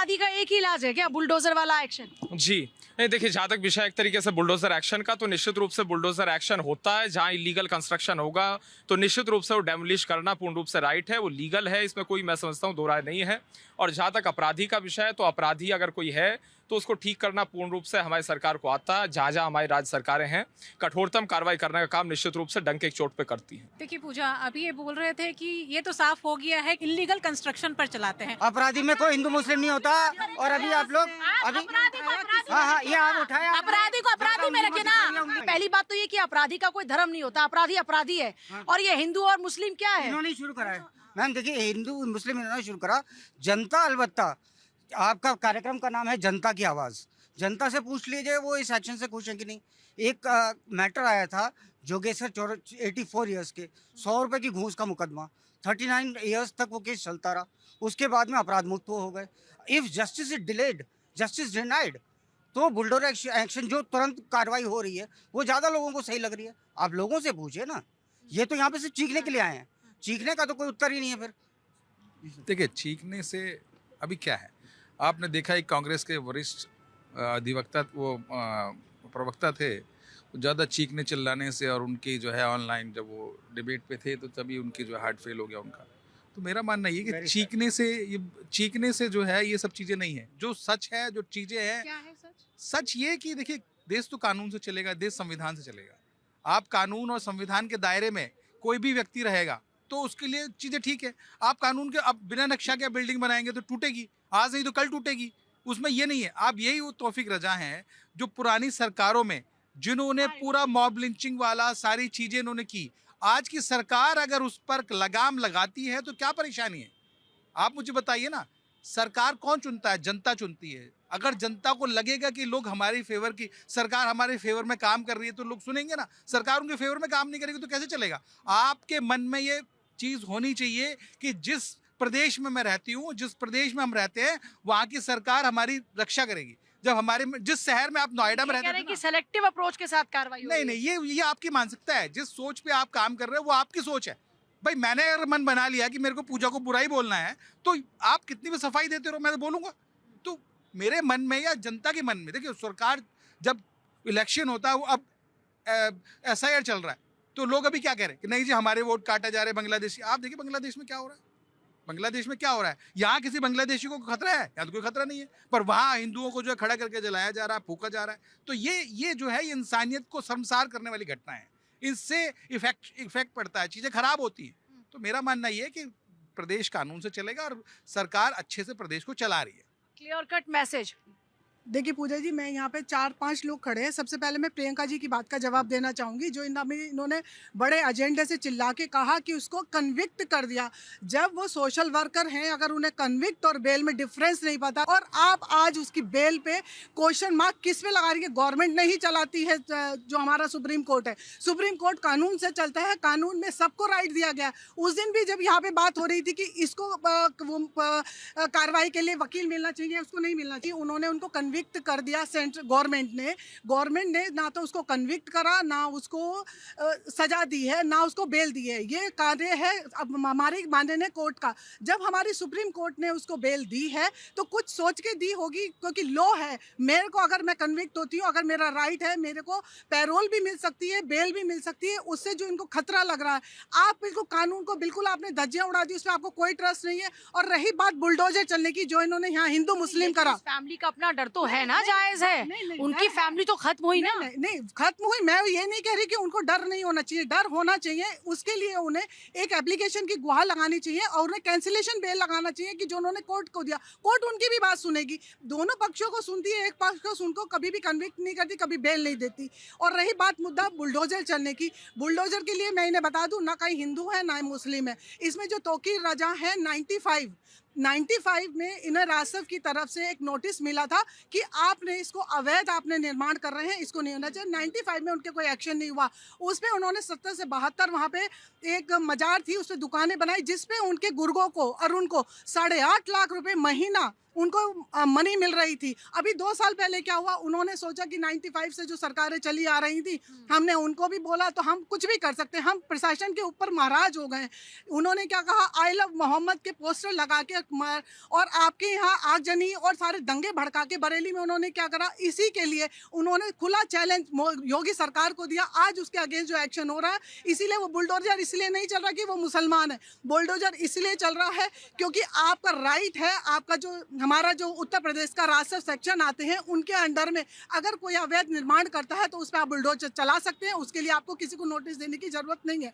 अपराधी का एक ही इलाज है क्या, बुलडोजर वाला एक्शन? जी नहीं, देखिए जहाँ तक विषय एक तरीके से बुलडोजर एक्शन का, तो निश्चित रूप से बुलडोजर एक्शन होता है जहाँ इलीगल कंस्ट्रक्शन होगा, तो निश्चित रूप से वो डेमोलिश करना पूर्ण रूप से राइट है, वो लीगल है, इसमें कोई मैं समझता हूँ दो राय नहीं है। और जहाँ तक अपराधी का विषय है, तो अपराधी अगर कोई है तो उसको ठीक करना पूर्ण रूप से हमारी सरकार को आता है। जहाँ जहाँ हमारी राज्य सरकारें हैं, कठोरतम कार्रवाई करने का काम निश्चित रूप से डंके की चोट पे करती हैं। देखिए पूजा, अभी ये बोल रहे थे कि ये तो साफ हो गया है, इलीगल कंस्ट्रक्शन पर चलाते हैं। अपराधी में कोई हिंदू मुस्लिम नहीं होता। और अभी आप लोग अभी हाँ ये आप उठाया, अपराधी को अपराधी में रखे ना। पहली बात तो ये कि अपराधी का कोई धर्म नहीं होता, अपराधी अपराधी है। और ये हिंदू और मुस्लिम क्या है? इन्होंने शुरू करा है मैम। देखिए हिंदू मुस्लिम इन्होंने शुरू करा, जनता अलबत्ता। आपका कार्यक्रम का नाम है जनता की आवाज़। जनता से पूछ लीजिए वो इस एक्शन से खुश है कि नहीं। एक मैटर आया था जोगेश्वर 84 ईयर्स के 100 रुपए की घूस का मुकदमा, 39 ईयर्स तक वो केस चलता रहा। उसके बाद में अपराध मुक्त हो गए। If justice is delayed, justice denied, तो बुलडोजर एक्शन जो तुरंत कार्रवाई हो रही है वो ज़्यादा लोगों को सही लग रही है। आप लोगों से पूछिए ना, ये तो यहाँ पे सिर्फ चीखने के लिए आए हैं। चीखने का तो कोई उत्तर ही नहीं है फिर। देखिए चीखने से अभी क्या है, आपने देखा एक कांग्रेस के वरिष्ठ अधिवक्ता वो प्रवक्ता थे, ज़्यादा चीखने चिल्लाने से और उनकी जो है ऑनलाइन जब वो डिबेट पे थे तो तभी उनकी जो है हार्ट फेल हो गया उनका। तो मेरा मानना ये कि चीखने से जो है ये सब चीज़ें नहीं है। जो सच है, जो चीज़ें हैं, क्या है सच? सच ये कि देखिए देश तो कानून से चलेगा, देश संविधान से चलेगा। आप कानून और संविधान के दायरे में कोई भी व्यक्ति रहेगा तो उसके लिए चीज़ें ठीक है। आप कानून के अब बिना नक्शा के बिल्डिंग बनाएंगे तो टूटेगी, आज नहीं तो कल टूटेगी, उसमें ये नहीं है। आप यही वो तौफीक रजा हैं जो पुरानी सरकारों में जिन्होंने पूरा मॉब लिंचिंग वाला सारी चीज़ें इन्होंने की। आज की सरकार अगर उस पर लगाम लगाती है तो क्या परेशानी है? आप मुझे बताइए ना, सरकार कौन चुनता है? जनता चुनती है। अगर जनता को लगेगा कि लोग हमारी फेवर की सरकार हमारे फेवर में काम कर रही है तो लोग सुनेंगे ना। सरकार उनके फेवर में काम नहीं करेगी तो कैसे चलेगा? आपके मन में ये चीज़ होनी चाहिए कि जिस प्रदेश में मैं रहती हूँ, जिस प्रदेश में हम रहते हैं, वहाँ की सरकार हमारी रक्षा करेगी। जब हमारे जिस शहर में आप नोएडा में रहते हैं कि सेलेक्टिव अप्रोच के साथ कार्रवाई हो रही है। नहीं, ये आपकी मानसिकता है। जिस सोच पे आप काम कर रहे हो वो आपकी सोच है। भाई मैंने अगर मन बना लिया कि मेरे को पूजा को बुराई बोलना है तो आप कितनी भी सफाई देते रहो, मैं तो बोलूँगा। तो मेरे मन में या जनता के मन में, देखिए सरकार जब इलेक्शन होता है, वो अब SIR चल रहा है तो लोग अभी क्या कह रहे हैं कि नहीं जी हमारे वोट काटा जा रहे हैं बांग्लादेशी। आप देखिए बांग्लादेश में क्या हो रहा है, बांग्लादेश में क्या हो रहा है। यहाँ किसी बांग्लादेशी को खतरा है? यहाँ तो कोई खतरा नहीं है, पर वहाँ हिंदुओं को जो है खड़ा करके जलाया जा रहा है, फूका जा रहा है। तो ये जो है ये इंसानियत को शर्मसार करने वाली घटना है। इससे इफेक्ट पड़ता है, चीज़ें खराब होती हैं। तो मेरा मानना ये है कि प्रदेश कानून से चलेगा और सरकार अच्छे से प्रदेश को चला रही है। Clear cut message. देखिए पूजा जी, मैं यहाँ पे 4-5 लोग खड़े हैं। सबसे पहले मैं प्रियंका जी की बात का जवाब देना चाहूँगी, जो इन्होंने बड़े एजेंडे से चिल्ला के कहा कि उसको कन्विक्ट कर दिया। जब वो सोशल वर्कर हैं, अगर उन्हें कन्विक्ट और बेल में डिफरेंस नहीं पता, और आप आज उसकी बेल पे क्वेश्चन मार्क किस पे लगा रही है? गवर्नमेंट नहीं चलाती है, जो हमारा सुप्रीम कोर्ट है। सुप्रीम कोर्ट कानून से चलता है, कानून में सबको राइट दिया गया। उस दिन भी जब यहाँ पे बात हो रही थी कि इसको कार्रवाई के लिए वकील मिलना चाहिए, उसको नहीं मिलना चाहिए, उन्होंने उनको कन्विक्ट कर दिया। सेंट्रल गवर्नमेंट ने ना तो उसको कन्विक्ट करा, ना उसको सजा दी है, ना उसको बेल दी है। ये कार्य है अब हमारे माननीय कोर्ट का। जब हमारी सुप्रीम कोर्ट ने उसको बेल दी है तो कुछ सोच के दी होगी, क्योंकि लॉ है। मेरे को अगर मैं कन्विक्ट होती हूँ, अगर मेरा राइट है, मेरे को पैरोल भी मिल सकती है, बेल भी मिल सकती है। उससे जो इनको खतरा लग रहा है, आप बिल्कुल कानून को बिल्कुल आपने धज्जियां उड़ा दी, उसमें आपको कोई ट्रस्ट नहीं है। और रही बात बुलडोजर चलने की, जो इन्होंने यहाँ हिंदू मुस्लिम करा, फैमिली का अपना डर तो है ना, जायज है। उनकी फैमिली तो खत्म हुई ना। नहीं खत्म हुई, मैं ये नहीं कह रही कि उनको डर नहीं होना चाहिए, डर होना चाहिए। उसके लिए उन्हें एक एप्लीकेशन की गुहार लगानी चाहिए और उन्हें कैंसिलेशन बेल लगाना चाहिए कि जो उन्होंने कोर्ट को दिया, कोर्ट उनकी भी बात सुनेगी। दोनों पक्षों को सुनती है, एक पक्ष को उनको कभी भी कन्विक्ट नहीं करती, कभी बेल नहीं देती। और रही बात मुद्दा बुलडोजर चलने की, बुलडोजर के लिए मैं इन्हें बता दूं, ना कहीं हिंदू है ना मुस्लिम है। इसमें जो तौकीर रजा है 95 में इन्हें रासफ की तरफ से एक नोटिस मिला था कि आपने इसको अवैध आपने निर्माण कर रहे हैं, इसको नहीं होना चाहिए। 95 में उनके कोई एक्शन नहीं हुआ। उसमें उन्होंने 70 से 72 वहाँ पे एक मजार थी, उस पर दुकानें बनाई, जिसपे उनके गुर्गों को, अरुण को 8.5 लाख रुपए महीना उनको मनी मिल रही थी। अभी 2 साल पहले क्या हुआ, उन्होंने सोचा कि 95 से जो सरकारें चली आ रही थी, हमने उनको भी बोला तो हम कुछ भी कर सकते हैं, हम प्रशासन के ऊपर महाराज हो गए। उन्होंने क्या कहा, आई लव मोहम्मद के पोस्टर लगा के और आपके यहाँ आगजनी और सारे दंगे भड़का के बरेली में उन्होंने क्या करा, इसी के लिए उन्होंने खुला चैलेंज योगी सरकार को दिया। आज उसके अगेंस्ट जो एक्शन हो रहा है, इसीलिए वो बुलडोजर इसलिए नहीं चल रहा कि वो मुसलमान है, बुलडोजर इसलिए चल रहा है क्योंकि आपका राइट है, आपका जो हमारा जो उत्तर प्रदेश का राजस्व सेक्शन आते हैं उनके अंडर में अगर कोई अवैध निर्माण करता है तो उस पर आप बुलडोजर चला सकते हैं, उसके लिए आपको किसी को नोटिस देने की जरूरत नहीं है।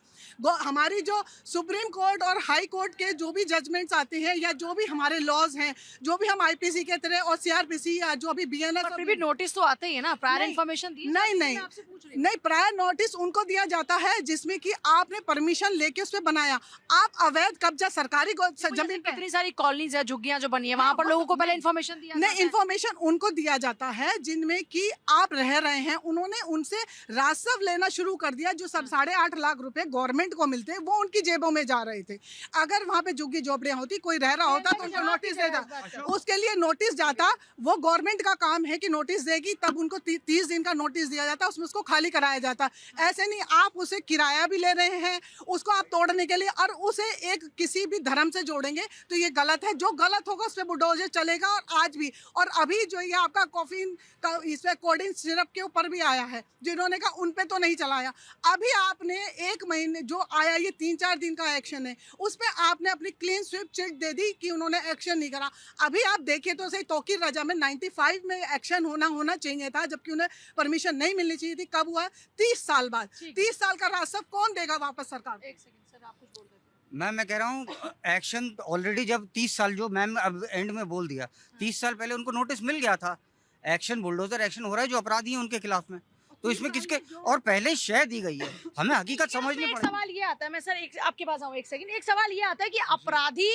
हमारी जो सुप्रीम कोर्ट और हाई कोर्ट के जो भी जजमेंट्स आते हैं या जो भी हमारे लॉज हैं, जो भी हम आईपीसी के तरह और सीआरपीसी या जो भी बीएनएस, फिर भी नोटिस तो आते ही है ना, प्रायर इन्फॉर्मेशन दी? नहीं, प्रायर नोटिस उनको दिया जाता है जिसमें कि आपने परमिशन लेके उस पे बनाया। आप अवैध कब्जा सरकारी जमीन पे, कितनी सारी कॉलोनीज है, झुग्गियां जो बनी है, वहां पर लोगों को पहले इन्फॉर्मेशन दिया नहीं, इन्फॉर्मेशन उनको दिया जाता है जिनमें कि आप रह रहे हैं, उन्होंने उनसे राजस्व लेना शुरू कर दिया। जो सब 8.5 लाख रुपए गवर्नमेंट को मिलते हैं वो उनकी जेबों में जा रहे थे। अगर वहाँ पे झुग्गी झोपड़ियाँ होती, कोई रह रहा होता तो उनको नोटिस दे जाता, उसके लिए नोटिस जाता। वो गवर्नमेंट का काम है कि नोटिस देगी, तब उनको 30 दिन का नोटिस दिया जाता, उसमें उसको खाली कराया जाता। ऐसे नहीं आप उसे किराया भी ले रहे हैं उसको आप तोड़ने के लिए और उसे एक किसी भी धर्म से जोड़ेंगे तो ये गलत है। जो गलत होगा उस पर बुलडोजर चलेगा। और आज भी, और अभी जो ये आपका कॉफिन का इसमें कोडिंग सिरप के ऊपर भी आया है, जिन्होंने कहा उन पे तो नहीं चलाया। अभी आपने 1 महीने जो आया, ये 3-4 दिन का एक्शन है, उस पर आपने अपनी क्लीन स्वीप चिट दे दी कि उन्होंने एक्शन नहीं करा। अभी आप देखिए तो सही, तौकीर रजा में 95 में एक्शन होना चाहिए था, जबकि उन्हें परमिशन नहीं मिलनी चाहिए थी। कब हुआ? 30 साल बाद। 30 साल का राजस्व कौन देगा वापस सरकार? एक सेकंड सर, आप कुछ बोल रहे थे। मैं कह रहा हूँ एक्शन ऑलरेडी जब 30 साल जो मैम अब एंड में बोल दिया, 30 साल पहले उनको नोटिस मिल गया था। एक्शन बुलडोजर एक्शन हो रहा है जो अपराधी हैं उनके खिलाफ में, तो इसमें किसके, और पहले शय दी गई है, हमें हकीकत समझनी एक पड़ेगी। सवाल ये आता है, मैं सर आपके पास आऊँ एक सेकंड। एक सवाल ये आता है कि अपराधी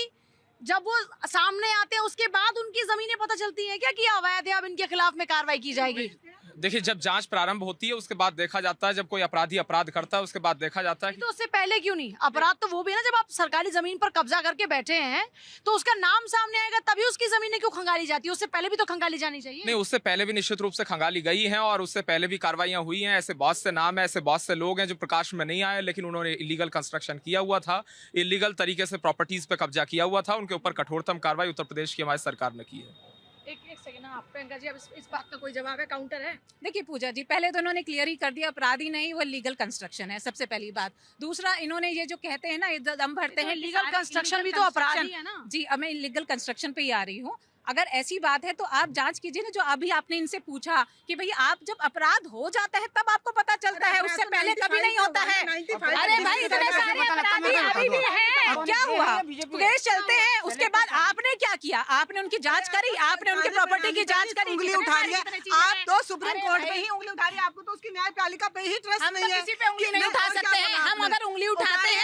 जब वो सामने आते हैं उसके बाद उनकी जमीनें पता चलती हैं क्या कि अवैध है, अब इनके खिलाफ में कार्रवाई की जाएगी? देखिए, जब जांच प्रारंभ होती है उसके बाद देखा जाता है, जब कोई अपराधी अपराध करता है उसके बाद देखा जाता है। तो उससे पहले क्यों नहीं? अपराध तो वो भी है ना, जब आप सरकारी जमीन पर कब्जा करके बैठे हैं तो उसका नाम सामने आएगा तभी उसकी जमीनें क्यों खंगाली जाती है? उससे पहले भी तो खंगाली जानी चाहिए। नहीं, उससे पहले भी निश्चित रूप से खंगाली गई है और उससे पहले भी कार्रवाइयां हुई हैं। ऐसे बहुत से नाम है, ऐसे बहुत से लोग हैं जो प्रकाश में नहीं आए, लेकिन उन्होंने इलीगल कंस्ट्रक्शन किया हुआ था, इलीगल तरीके से प्रॉपर्टीज पे कब्जा किया हुआ था। उनके ऊपर कठोरतम कार्रवाई उत्तर प्रदेश की हमारी सरकार ने की है। एक सेकंड ना, प्रियंका जी, अब इस बात का कोई जवाब है, काउंटर है? देखिए पूजा जी, पहले तो इन्होंने क्लियर ही कर दिया, अपराधी नहीं, वो लीगल कंस्ट्रक्शन है, सबसे पहली बात। दूसरा, इन्होंने ये जो कहते हैं ना, ये दम भरते हैं, लीगल कंस्ट्रक्शन भी तो अपराधी है ना। जी, अब मैं लीगल कंस्ट्रक्शन पे ही आ रही हूँ। अगर ऐसी बात है तो आप जांच कीजिए ना, जो अभी आपने इनसे पूछा कि भाई आप जब अपराध हो जाता है तब आपको पता चलता है, उससे पहले कभी नहीं होता है। अरे भाई, इतने सारे अपराधी अभी भी हैं, क्या हुआ? केस चलते हैं, उसके बाद आपने क्या किया? आपने उनकी जांच करी, आपने उनकी प्रॉपर्टी की जांच करी, उंगली उठा रही है आप तो सुप्रीम कोर्ट पे ही उंगली उठा रही है, आपको तो उसकी न्यायपालिका पे ही ट्रस्ट नहीं है। किसी पे उंगली नहीं उठा सकते हैं। हम अगर उंगली उठाते